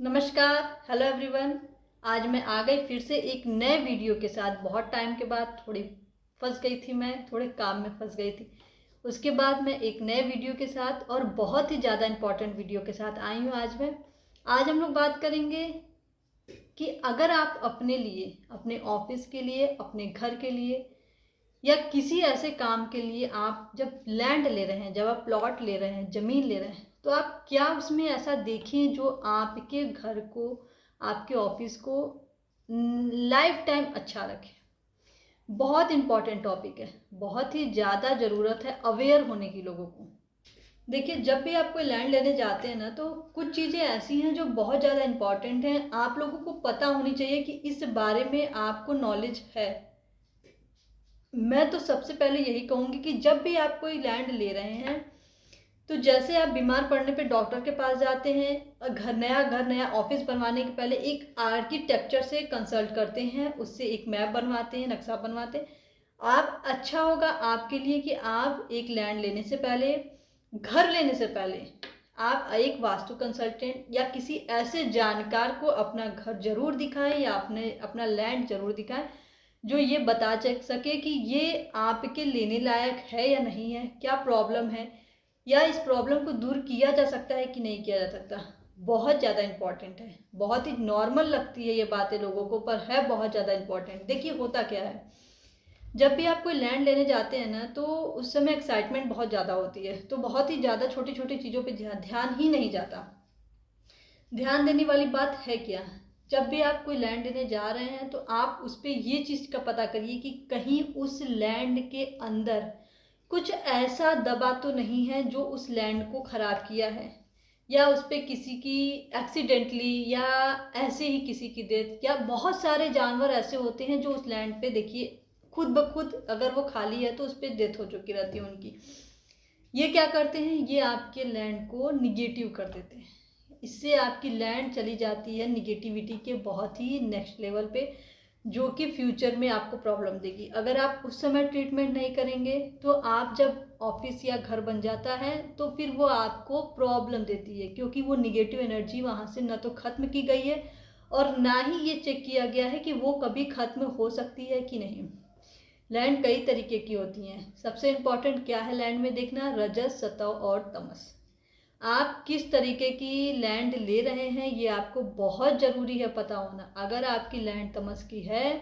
नमस्कार, hello everyone. आज मैं आ गई फिर से एक नए वीडियो के साथ। बहुत टाइम के बाद थोड़ी फंस गई थी, मैं थोड़े काम में फंस गई थी। उसके बाद मैं एक नए वीडियो के साथ और बहुत ही ज़्यादा इम्पोर्टेंट वीडियो के साथ आई हूँ आज हम लोग बात करेंगे कि अगर आप अपने लिए, अपने ऑफिस के लिए, अपने घर के लिए या किसी ऐसे काम के लिए आप जब लैंड ले रहे हैं, जब आप प्लॉट ले रहे हैं, ज़मीन ले रहे हैं, तो आप क्या उसमें ऐसा देखें जो आपके घर को, आपके ऑफिस को लाइफ टाइम अच्छा रखे। बहुत इम्पॉर्टेंट टॉपिक है, बहुत ही ज़्यादा ज़रूरत है अवेयर होने की लोगों को। देखिए, जब भी आप कोई लैंड लेने जाते हैं ना, तो कुछ चीज़ें ऐसी हैं जो बहुत ज़्यादा इम्पॉर्टेंट हैं। आप लोगों को पता होनी चाहिए कि इस बारे में आपको नॉलेज है। मैं तो सबसे पहले यही कहूँगी कि जब भी आप कोई लैंड ले रहे हैं, तो जैसे आप बीमार पड़ने पे डॉक्टर के पास जाते हैं और घर नया ऑफिस बनवाने के पहले एक आर्किटेक्चर से कंसल्ट करते हैं, उससे एक मैप बनवाते हैं, नक्शा बनवाते हैं। आप अच्छा होगा आपके लिए कि आप एक लैंड लेने से पहले, घर लेने से पहले आप एक वास्तु कंसल्टेंट या किसी ऐसे जानकार को अपना घर जरूर दिखाएं या अपना लैंड जरूर दिखाएं, जो ये बता सके कि ये आपके लेने लायक है या नहीं है, क्या प्रॉब्लम है, या इस प्रॉब्लम को दूर किया जा सकता है कि नहीं किया जा सकता। बहुत ज़्यादा इम्पॉर्टेंट है। बहुत ही नॉर्मल लगती है ये बातें लोगों को, पर है बहुत ज़्यादा इम्पॉर्टेंट। देखिए, होता क्या है, जब भी आप कोई लैंड लेने जाते हैं ना, तो उस समय एक्साइटमेंट बहुत ज़्यादा होती है, तो बहुत ही ज़्यादा छोटी छोटी चीज़ों पे ध्यान ही नहीं जाता। ध्यान देने वाली बात है क्या, जब भी आप कोई लैंड लेने जा रहे हैं तो आप उस पर ये चीज़ का पता करिए कि कहीं उस लैंड के अंदर कुछ ऐसा दबा तो नहीं है जो उस लैंड को ख़राब किया है, या उस पर किसी की एक्सीडेंटली या ऐसे ही किसी की डेथ, या बहुत सारे जानवर ऐसे होते हैं जो उस लैंड पे, देखिए, खुद ब खुद अगर वो खाली है तो उस पर डेथ हो चुकी रहती है उनकी। ये क्या करते हैं, ये आपके लैंड को निगेटिव कर देते हैं। इससे आपकी लैंड चली जाती है निगेटिविटी के बहुत ही नेक्स्ट लेवल पे, जो कि फ्यूचर में आपको प्रॉब्लम देगी। अगर आप उस समय ट्रीटमेंट नहीं करेंगे तो आप जब ऑफिस या घर बन जाता है तो फिर वो आपको प्रॉब्लम देती है, क्योंकि वो निगेटिव एनर्जी वहाँ से न तो ख़त्म की गई है और ना ही ये चेक किया गया है कि वो कभी ख़त्म हो सकती है कि नहीं। लैंड कई तरीके की होती हैं। सबसे इम्पॉर्टेंट क्या है लैंड में देखना, रजस, सतव और तमस। आप किस तरीके की लैंड ले रहे हैं ये आपको बहुत ज़रूरी है पता होना। अगर आपकी लैंड तमस की है,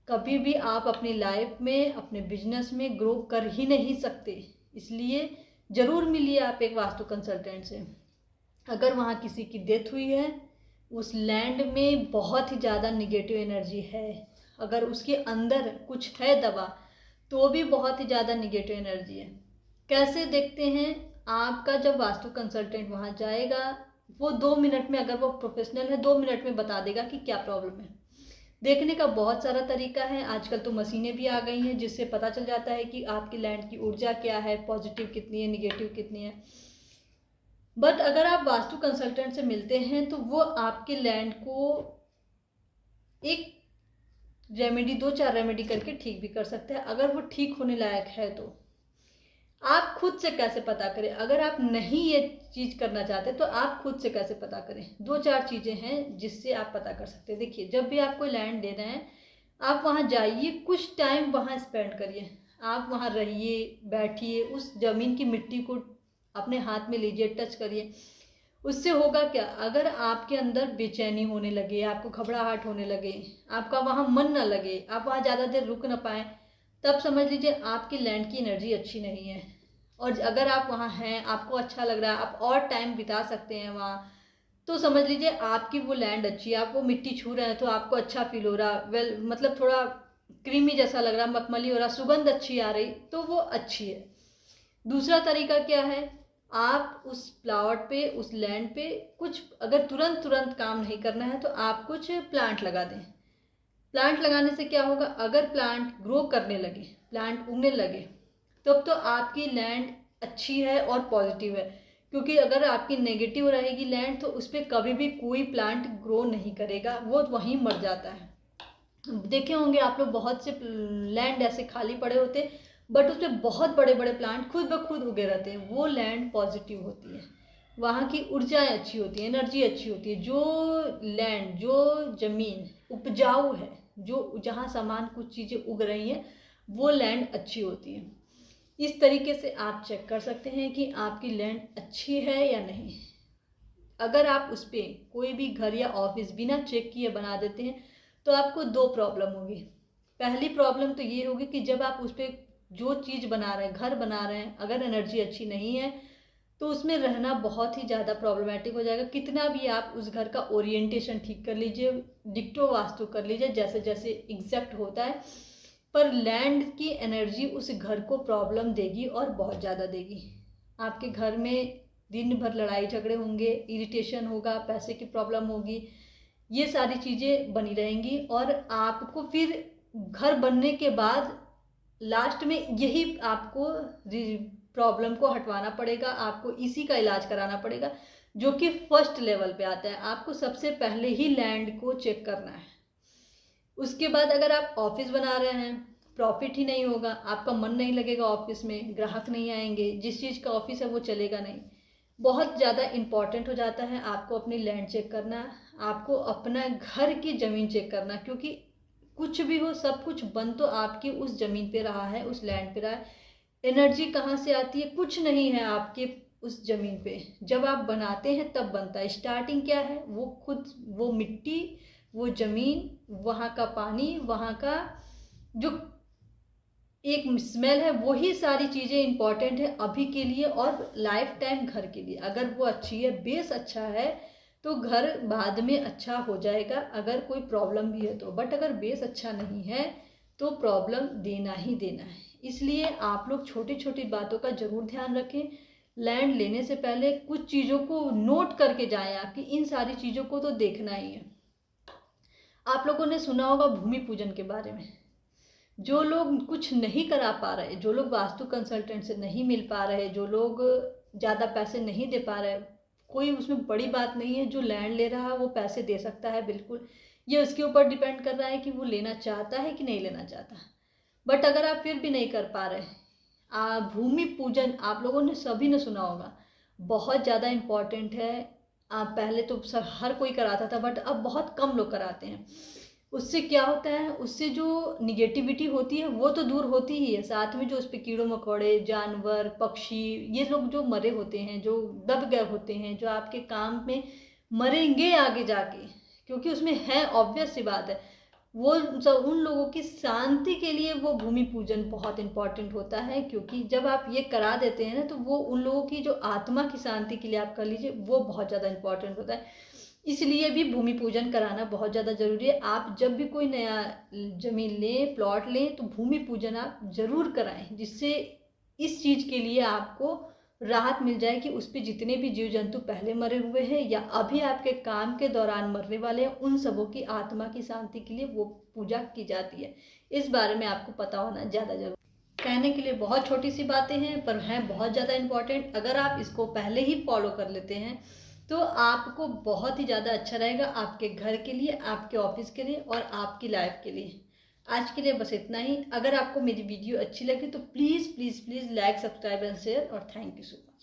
कभी भी आप अपनी लाइफ में, अपने बिजनेस में ग्रो कर ही नहीं सकते। इसलिए ज़रूर मिलिए आप एक वास्तु कंसल्टेंट से। अगर वहाँ किसी की डेथ हुई है, उस लैंड में बहुत ही ज़्यादा निगेटिव एनर्जी है, अगर उसके अंदर कुछ है दबा, तो भी बहुत ही ज़्यादा निगेटिव एनर्जी है। कैसे देखते हैं, आपका जब वास्तु कंसल्टेंट वहाँ जाएगा, वो 2 मिनट में, अगर वो प्रोफेशनल है, 2 मिनट में बता देगा कि क्या प्रॉब्लम है। देखने का बहुत सारा तरीका है। आजकल तो मशीनें भी आ गई हैं जिससे पता चल जाता है कि आपकी लैंड की ऊर्जा क्या है, पॉजिटिव कितनी है, निगेटिव कितनी है। बट अगर आप वास्तु कंसल्टेंट से मिलते हैं तो वो आपके लैंड को एक रेमेडी, 2-4 रेमेडी करके ठीक भी कर सकते हैं। अगर वो ठीक होने लायक है तो आप खुद से कैसे पता करें, अगर आप नहीं ये चीज़ करना चाहते तो आप खुद से कैसे पता करें। 2-4 चीज़ें हैं जिससे आप पता कर सकते हैं। देखिए, जब भी आप कोई लैंड ले रहे हैं, आप वहाँ जाइए, कुछ टाइम वहाँ स्पेंड करिए। आप वहाँ रहिए, बैठिए, उस ज़मीन की मिट्टी को अपने हाथ में लीजिए, टच करिए। उससे होगा क्या, अगर आपके अंदर बेचैनी होने लगे, आपको घबराहट होने लगे, आपका वहाँ मन ना लगे, आप वहाँ ज़्यादा देर रुक ना पाएँ, तब समझ लीजिए आपकी लैंड की एनर्जी अच्छी नहीं है। और अगर आप वहाँ हैं, आपको अच्छा लग रहा है, आप और टाइम बिता सकते हैं वहाँ, तो समझ लीजिए आपकी वो लैंड अच्छी है। आप वो मिट्टी छू रहे हैं तो आपको अच्छा फील हो रहा, वेल मतलब थोड़ा क्रीमी जैसा लग रहा, मखमली हो रहा, सुगंध अच्छी आ रही, तो वो अच्छी है। दूसरा तरीका क्या है, आप उस प्लॉट पे, उस लैंड पे कुछ, अगर तुरंत काम नहीं करना है तो आप कुछ प्लांट लगा दें। प्लांट लगाने से क्या होगा, अगर प्लांट ग्रो करने लगे, प्लांट उगने लगे, तब तो आपकी लैंड अच्छी है और पॉजिटिव है। क्योंकि अगर आपकी नेगेटिव रहेगी लैंड तो उस पर कभी भी कोई प्लांट ग्रो नहीं करेगा, वो वहीं मर जाता है। देखे होंगे आप लोग, बहुत से लैंड ऐसे खाली पड़े होते बट उसमें बहुत बड़े बड़े प्लांट खुद ब खुद उगे रहते हैं, वो लैंड पॉजिटिव होती है। वहाँ की ऊर्जाएं अच्छी होती हैं, एनर्जी अच्छी होती है। जो लैंड, जो ज़मीन उपजाऊ है, जो जहाँ सामान कुछ चीज़ें उग रही हैं, वो लैंड अच्छी होती है। इस तरीके से आप चेक कर सकते हैं कि आपकी लैंड अच्छी है या नहीं। अगर आप उस पर कोई भी घर या ऑफिस बिना चेक किए बना देते हैं तो आपको दो प्रॉब्लम होगी। पहली प्रॉब्लम तो ये होगी कि जब आप उस पर जो चीज़ बना रहे हैं, घर बना रहे हैं, अगर एनर्जी अच्छी नहीं है तो उसमें रहना बहुत ही ज़्यादा प्रॉब्लमेटिक हो जाएगा। कितना भी आप उस घर का ओरिएंटेशन ठीक कर लीजिए, डिक्टो वास्तु कर लीजिए, जैसे जैसे एग्जैक्ट होता है, पर लैंड की एनर्जी उस घर को प्रॉब्लम देगी और बहुत ज़्यादा देगी। आपके घर में दिन भर लड़ाई झगड़े होंगे, इरिटेशन होगा, पैसे की प्रॉब्लम होगी, ये सारी चीज़ें बनी रहेंगी। और आपको फिर घर बनने के बाद लास्ट में यही आपको प्रॉब्लम को हटवाना पड़ेगा, आपको इसी का इलाज कराना पड़ेगा, जो कि फर्स्ट लेवल पे आता है। आपको सबसे पहले ही लैंड को चेक करना है। उसके बाद अगर आप ऑफिस बना रहे हैं, प्रॉफिट ही नहीं होगा, आपका मन नहीं लगेगा ऑफिस में, ग्राहक नहीं आएंगे, जिस चीज़ का ऑफिस है वो चलेगा नहीं। बहुत ज़्यादा इम्पॉर्टेंट हो जाता है आपको अपनी लैंड चेक करना, आपको अपना घर की ज़मीन चेक करना, क्योंकि कुछ भी हो, सब कुछ बन तो आपकी उस ज़मीन पे रहा है, उस लैंड पे रहा है। एनर्जी कहाँ से आती है? कुछ नहीं है आपके उस ज़मीन पे। जब आप बनाते हैं तब बनता है। स्टार्टिंग क्या है? वो खुद, वो मिट्टी, वो ज़मीन, वहाँ का पानी, वहाँ का जो एक स्मेल है, वही सारी चीज़ें इंपॉर्टेंट है अभी के लिए और लाइफ टाइम घर के लिए। अगर वो अच्छी है, बेस अच्छा है, तो घर बाद में अच्छा हो जाएगा, अगर कोई प्रॉब्लम भी है तो। बट अगर बेस अच्छा नहीं है तो प्रॉब्लम देना ही देना है। इसलिए आप लोग छोटी छोटी बातों का ज़रूर ध्यान रखें। लैंड लेने से पहले कुछ चीज़ों को नोट करके जाएं, आपकी इन सारी चीज़ों को तो देखना ही है। आप लोगों ने सुना होगा भूमि पूजन के बारे में। जो लोग कुछ नहीं करा पा रहे, जो लोग वास्तु कंसल्टेंट से नहीं मिल पा रहे, जो लोग ज़्यादा पैसे नहीं दे पा रहे, कोई उसमें बड़ी बात नहीं है। जो लैंड ले रहा है वो पैसे दे सकता है, बिल्कुल। ये उसके ऊपर डिपेंड कर रहा है कि वो लेना चाहता है कि नहीं लेना चाहता। बट अगर आप फिर भी नहीं कर पा रहे, भूमि पूजन आप लोगों ने सभी ने सुना होगा, बहुत ज़्यादा इम्पॉर्टेंट है। पहले तो सब हर कोई कराता था, बट अब बहुत कम लोग कराते हैं। उससे क्या होता है? उससे जो निगेटिविटी होती है वो तो दूर होती ही है, साथ में जो उस पर कीड़ों मकोड़े, जानवर, पक्षी, ये लोग जो मरे होते हैं, जो दब गए होते हैं, जो आपके काम में मरेंगे आगे जाके, क्योंकि उसमें है, ऑब्वियस सी बात है, वो सब उन लोगों की शांति के लिए वो भूमि पूजन बहुत इंपॉर्टेंट होता है। क्योंकि जब आप ये करा देते हैं ना, तो वो उन लोगों की जो आत्मा की शांति के लिए आप कर लीजिए, वो बहुत ज़्यादा इंपॉर्टेंट होता है। इसलिए भी भूमि पूजन कराना बहुत ज़्यादा ज़रूरी है। आप जब भी कोई नया ज़मीन लें, प्लॉट लें, तो भूमि पूजन आप ज़रूर कराएं, जिससे इस चीज़ के लिए आपको राहत मिल जाए कि उस पर जितने भी जीव जंतु पहले मरे हुए हैं या अभी आपके काम के दौरान मरने वाले हैं, उन सबों की आत्मा की शांति के लिए वो पूजा की जाती है। इस बारे में आपको पता होना ज़्यादा जरूरी। कहने के लिए बहुत छोटी सी बातें हैं, पर हैं बहुत ज़्यादा इम्पॉर्टेंट। अगर आप इसको पहले ही फॉलो कर लेते हैं तो आपको बहुत ही ज़्यादा अच्छा रहेगा, आपके घर के लिए, आपके ऑफिस के लिए और आपकी लाइफ के लिए। आज के लिए बस इतना ही। अगर आपको मेरी वीडियो अच्छी लगी तो please please please like, subscribe and share, और थैंक यू सो मच।